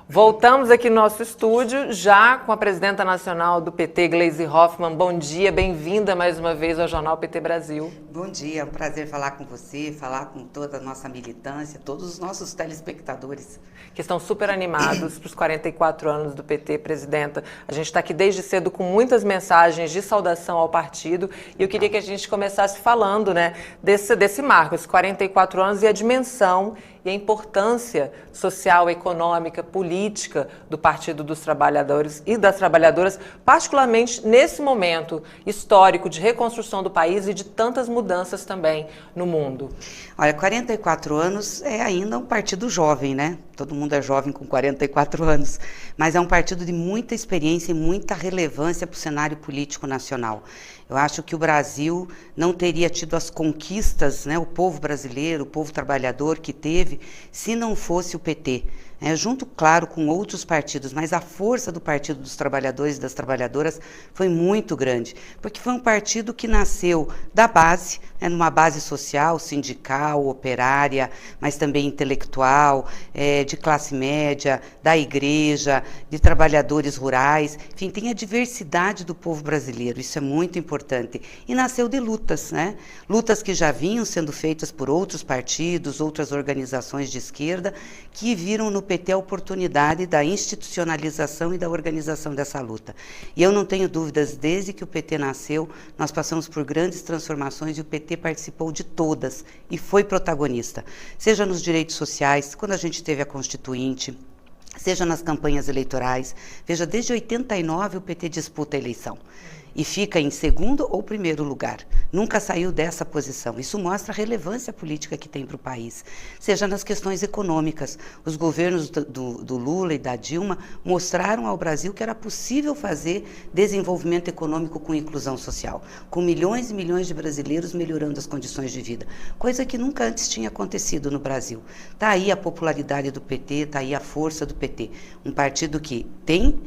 Voltamos aqui no nosso estúdio, já com a presidenta nacional do PT, Gleisi Hoffmann. Bom dia, bem-vinda mais uma vez ao Jornal PT Brasil. Bom dia, é um prazer falar com você, falar com toda a nossa militância, todos os nossos telespectadores. Que estão super animados para os 44 anos do PT, presidenta. A gente está aqui desde cedo com muitas mensagens de saudação ao partido e eu queria que a gente começasse falando, desse marco, esses 44 anos e a dimensão e a importância social, econômica, política do Partido dos Trabalhadores e das Trabalhadoras, particularmente nesse momento histórico de reconstrução do país e de tantas mudanças também no mundo. Olha, 44 anos é ainda um partido jovem, né? Todo mundo é jovem com 44 anos, mas é um partido de muita experiência e muita relevância para o cenário político nacional. Eu acho que o Brasil não teria tido as conquistas, né, o povo brasileiro, o povo trabalhador que teve, se não fosse o PT. Junto, claro, com outros partidos, mas a força do Partido dos Trabalhadores e das Trabalhadoras foi muito grande, porque foi um partido que nasceu da base, numa base social, sindical, operária, mas também intelectual, de classe média, da igreja, de trabalhadores rurais, enfim, tem a diversidade do povo brasileiro, isso é muito importante. E nasceu de lutas, lutas que já vinham sendo feitas por outros partidos, outras organizações de esquerda, que viram no PT a oportunidade da institucionalização e da organização dessa luta. E eu não tenho dúvidas, desde que o PT nasceu, nós passamos por grandes transformações e o PT participou de todas e foi protagonista. Seja nos direitos sociais, quando a gente teve a Constituinte, seja nas campanhas eleitorais. Veja, desde 89 o PT disputa a eleição e fica em segundo ou primeiro lugar. Nunca saiu dessa posição. Isso mostra a relevância política que tem para o país. Seja nas questões econômicas. Os governos do Lula e da Dilma mostraram ao Brasil que era possível fazer desenvolvimento econômico com inclusão social, com milhões e milhões de brasileiros melhorando as condições de vida, coisa que nunca antes tinha acontecido no Brasil. Está aí a popularidade do PT, está aí a força do PT. Um partido que tem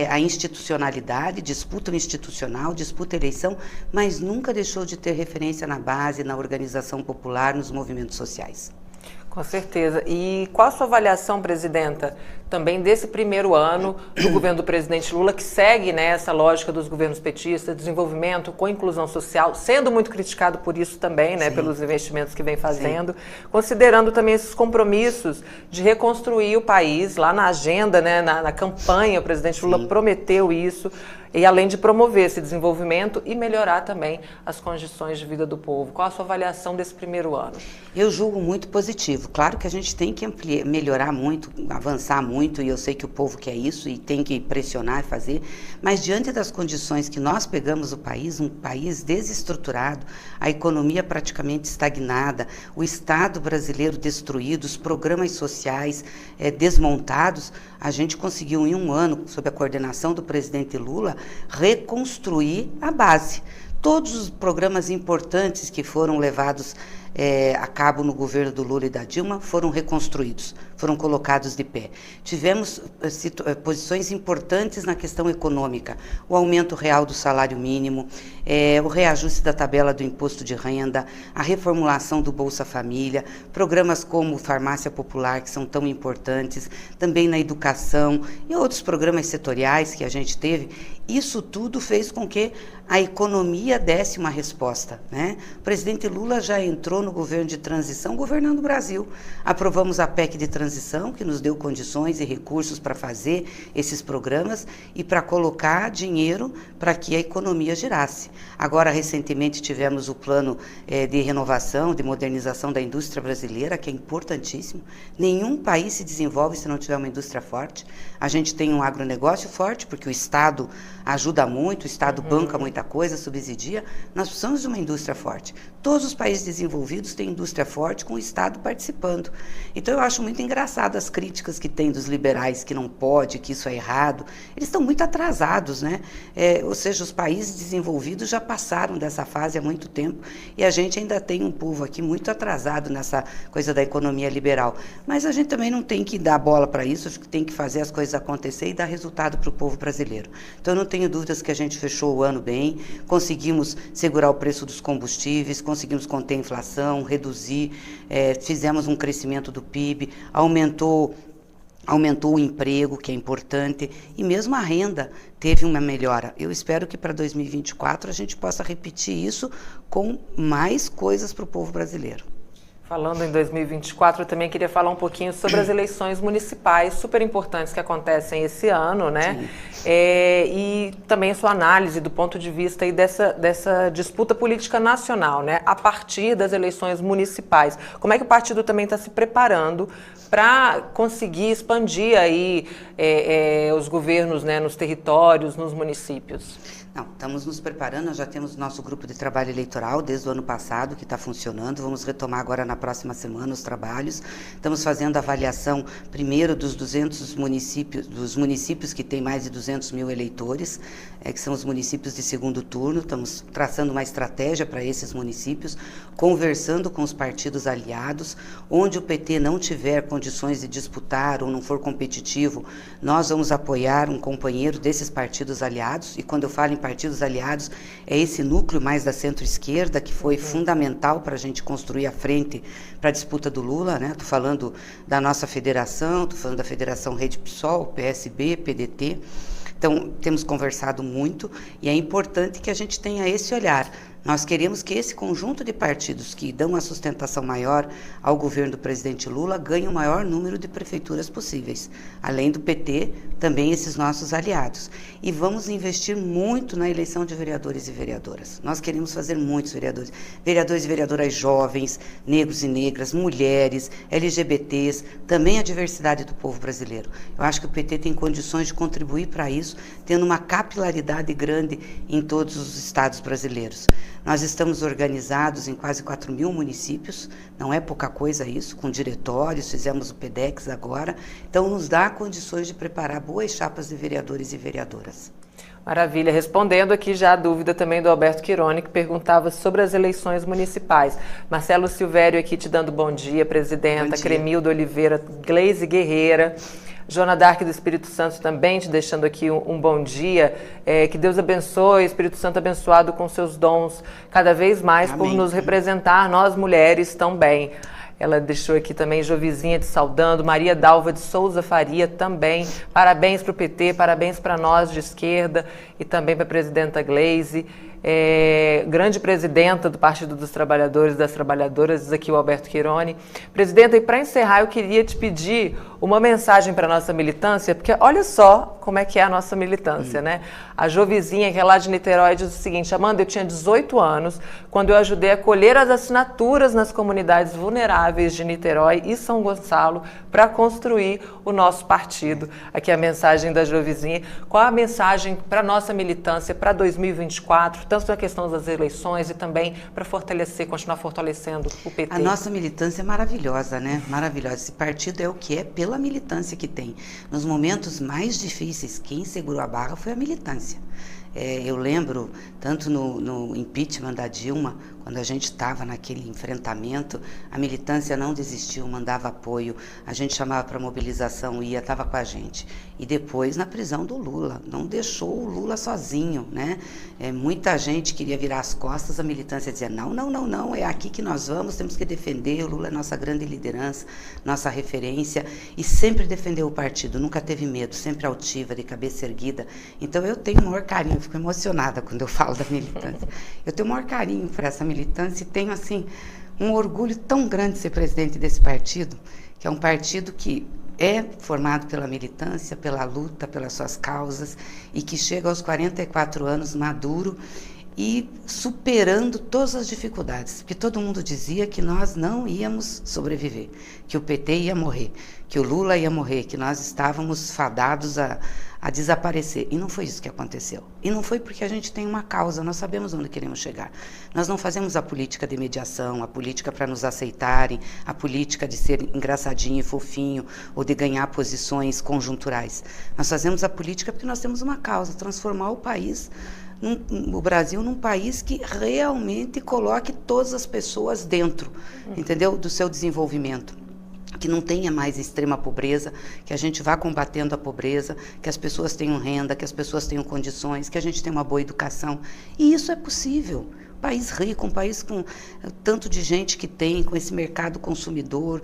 a institucionalidade, disputa o institucional, disputa a eleição, mas nunca deixou de ter referência na base, na organização popular, nos movimentos sociais. Com certeza. E qual a sua avaliação, presidenta, também desse primeiro ano do governo do presidente Lula, que segue essa lógica dos governos petistas, desenvolvimento com inclusão social, sendo muito criticado por isso também, pelos investimentos que vem fazendo, considerando também esses compromissos de reconstruir o país, lá na agenda, na campanha, o presidente Lula prometeu isso, e além de promover esse desenvolvimento e melhorar também as condições de vida do povo. Qual a sua avaliação desse primeiro ano? Eu julgo muito positivo. Claro que a gente tem que melhorar muito, avançar muito, e eu sei que o povo quer isso e tem que pressionar e fazer, mas diante das condições que nós pegamos o país, um país desestruturado, a economia praticamente estagnada, o Estado brasileiro destruído, os programas sociais desmontados, a gente conseguiu em um ano, sob a coordenação do presidente Lula, reconstruir a base. Todos os programas importantes que foram levados a cabo no governo do Lula e da Dilma foram reconstruídos, foram colocados de pé. Tivemos posições importantes na questão econômica, o aumento real do salário mínimo, o reajuste da tabela do imposto de renda, a reformulação do Bolsa Família, programas como Farmácia Popular, que são tão importantes, também na educação e outros programas setoriais que a gente teve. Isso tudo fez com que a economia desse uma resposta, O presidente Lula já entrou no governo de transição, governando o Brasil. Aprovamos a PEC de transição, que nos deu condições e recursos para fazer esses programas e para colocar dinheiro para que a economia girasse. Agora, recentemente, tivemos o plano de renovação, de modernização da indústria brasileira, que é importantíssimo. Nenhum país se desenvolve se não tiver uma indústria forte. A gente tem um agronegócio forte, porque o Estado ajuda muito, o Estado banca muita coisa, subsidia. Nós precisamos de uma indústria forte. Todos os países desenvolvidos têm indústria forte, com o Estado participando. Então, eu acho muito engraçado as críticas que tem dos liberais, que não pode, que isso é errado. Eles estão muito atrasados, ou seja, os países desenvolvidos já passaram dessa fase há muito tempo e a gente ainda tem um povo aqui muito atrasado nessa coisa da economia liberal. Mas a gente também não tem que dar bola para isso, acho que tem que fazer as coisas acontecer e dar resultado para o povo brasileiro. Então, eu não tenho dúvidas que a gente fechou o ano bem, conseguimos segurar o preço dos combustíveis, conseguimos conter a inflação, reduzir, fizemos um crescimento do PIB, aumentou aumentou o emprego, que é importante, e mesmo a renda teve uma melhora. Eu espero que para 2024 a gente possa repetir isso com mais coisas para o povo brasileiro. Falando em 2024, eu também queria falar um pouquinho sobre as eleições municipais, super importantes que acontecem esse ano, né? E também a sua análise do ponto de vista aí dessa disputa política nacional, né? A partir das eleições municipais. Como é que o partido também está se preparando para conseguir expandir aí os governos, né, nos territórios, nos municípios? Não, estamos nos preparando, nós já temos nosso grupo de trabalho eleitoral desde o ano passado, que está funcionando, vamos retomar agora na próxima semana os trabalhos. Estamos fazendo a avaliação, primeiro, dos 200 municípios, dos municípios que têm mais de 200 mil eleitores, que são os municípios de segundo turno. Estamos traçando uma estratégia para esses municípios, conversando com os partidos aliados. Onde o PT não tiver condições de disputar ou não for competitivo, nós vamos apoiar um companheiro desses partidos aliados. E quando eu falo em partidos aliados, é esse núcleo mais da centro-esquerda que foi fundamental para a gente construir a frente para a disputa do Lula, né? Estou falando da nossa federação, estou falando da Federação Rede PSOL, PSB, PDT. Então, temos conversado muito e é importante que a gente tenha esse olhar. Nós queremos que esse conjunto de partidos que dão uma sustentação maior ao governo do presidente Lula ganhe o maior número de prefeituras possíveis. Além do PT, também esses nossos aliados. E vamos investir muito na eleição de vereadores e vereadoras. Nós queremos fazer muitos vereadores. Vereadores e vereadoras jovens, negros e negras, mulheres, LGBTs, também a diversidade do povo brasileiro. Eu acho que o PT tem condições de contribuir para isso, tendo uma capilaridade grande em todos os estados brasileiros. Nós estamos organizados em quase 4 mil municípios, não é pouca coisa isso, com diretórios, fizemos o PEDEX agora, então nos dá condições de preparar boas chapas de vereadores e vereadoras. Maravilha. Respondendo aqui já a dúvida também do Alberto Quironi, que perguntava sobre as eleições municipais. Marcelo Silvério aqui te dando bom dia, presidenta. Bom dia. Cremilda Oliveira, Gleise Guerreira. Joana Dark do Espírito Santo também te deixando aqui um bom dia. Que Deus abençoe, Espírito Santo abençoado com seus dons cada vez mais. Amém. Por nos representar, nós mulheres também. Ela deixou aqui também Jovizinha te saudando, Maria Dalva de Souza Faria também. Parabéns para o PT, parabéns para nós de esquerda e também para a presidenta Gleise. Grande presidenta do Partido dos Trabalhadores e das Trabalhadoras, diz aqui o Alberto Quironi. Presidenta, e para encerrar eu queria te pedir uma mensagem para a nossa militância, porque olha só como é que é a nossa militância, né? A Jovizinha, que é lá de Niterói, diz o seguinte: Amanda, eu tinha 18 anos quando eu ajudei a colher as assinaturas nas comunidades vulneráveis de Niterói e São Gonçalo para construir o nosso partido. Aqui a mensagem da Jovizinha. Qual a mensagem para a nossa militância para 2024, tanto na questão das eleições e também para fortalecer, continuar fortalecendo o PT? A nossa militância é maravilhosa, né? Maravilhosa. Esse partido é o que é pela militância que tem. Nos momentos mais difíceis, quem segurou a barra foi a militância. Eu lembro, tanto no impeachment da Dilma, quando a gente estava naquele enfrentamento, a militância não desistiu, mandava apoio, a gente chamava para mobilização, estava com a gente. E depois na prisão do Lula, não deixou o Lula sozinho, né? Muita gente queria virar as costas, a militância dizia, não, é aqui que nós vamos, temos que defender, o Lula é nossa grande liderança, nossa referência, e sempre defendeu o partido, nunca teve medo, sempre altiva, de cabeça erguida. Então eu tenho o maior carinho, fico emocionada quando eu falo da militância. Eu tenho o maior carinho por essa militância e tenho, assim, um orgulho tão grande de ser presidente desse partido, que é um partido que é formado pela militância, pela luta, pelas suas causas e que chega aos 44 anos maduro e superando todas as dificuldades, porque todo mundo dizia que nós não íamos sobreviver, que o PT ia morrer, que o Lula ia morrer, que nós estávamos fadados a desaparecer. E não foi isso que aconteceu. E não foi porque a gente tem uma causa, nós sabemos onde queremos chegar. Nós não fazemos a política de mediação, a política para nos aceitarem, a política de ser engraçadinho e fofinho, ou de ganhar posições conjunturais. Nós fazemos a política porque nós temos uma causa, transformar o país, o Brasil, num país que realmente coloque todas as pessoas dentro, entendeu? Do seu desenvolvimento. Que não tenha mais extrema pobreza, que a gente vá combatendo a pobreza, que as pessoas tenham renda, que as pessoas tenham condições, que a gente tenha uma boa educação. E isso é possível. país rico, um país com tanto de gente que tem, com esse mercado consumidor,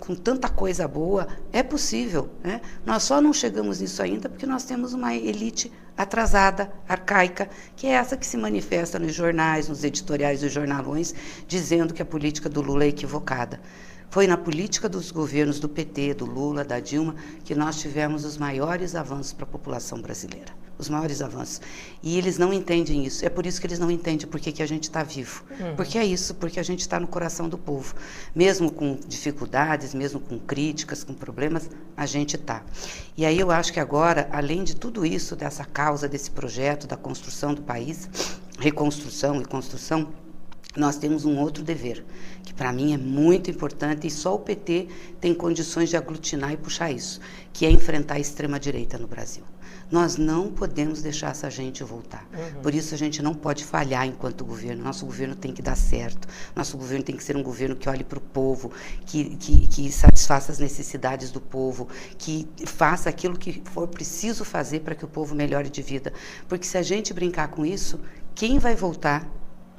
com tanta coisa boa, é possível, né? Nós só não chegamos nisso ainda porque nós temos uma elite atrasada, arcaica, que é essa que se manifesta nos jornais, nos editoriais dos jornalões, dizendo que a política do Lula é equivocada. Foi na política dos governos do PT, do Lula, da Dilma, que nós tivemos os maiores avanços para a população brasileira. Os maiores avanços. E eles não entendem isso. É por isso que eles não entendem por que a gente está vivo. Porque é isso, porque a gente está no coração do povo. Mesmo com dificuldades, mesmo com críticas, com problemas, a gente está. E aí eu acho que agora, além de tudo isso, dessa causa, desse projeto, da construção do país, reconstrução e construção, nós temos um outro dever, que para mim é muito importante e só o PT tem condições de aglutinar e puxar isso, que é enfrentar a extrema-direita no Brasil. Nós não podemos deixar essa gente voltar. Por isso a gente não pode falhar enquanto governo. Nosso governo tem que dar certo. Nosso governo tem que ser um governo que olhe para o povo, que satisfaça as necessidades do povo, que faça aquilo que for preciso fazer para que o povo melhore de vida. Porque se a gente brincar com isso, quem vai voltar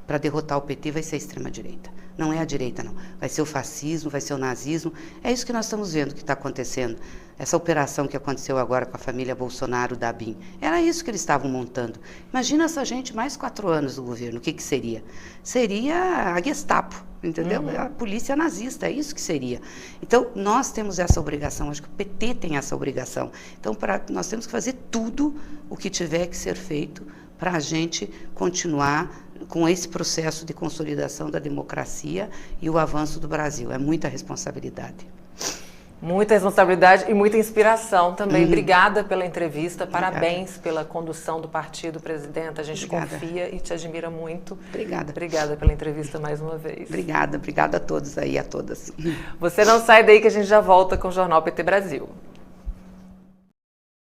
para derrotar o PT vai ser a extrema-direita. Não é a direita, não. Vai ser o fascismo, vai ser o nazismo. É isso que nós estamos vendo que está acontecendo. Essa operação que aconteceu agora com a família Bolsonaro da ABIN. Era isso que eles estavam montando. Imagina essa gente mais 4 anos do governo. O que seria? Seria a Gestapo, entendeu? A polícia nazista, é isso que seria. Então, nós temos essa obrigação. Acho que o PT tem essa obrigação. Então, nós temos que fazer tudo o que tiver que ser feito para a gente continuar com esse processo de consolidação da democracia e o avanço do Brasil. É muita responsabilidade. Muita responsabilidade e muita inspiração também. Obrigada pela entrevista, parabéns pela condução do partido, presidenta. A gente confia e te admira muito. Obrigada. Obrigada pela entrevista mais uma vez. Obrigada a todos aí, a todas. Você não sai daí que a gente já volta com o Jornal PT Brasil.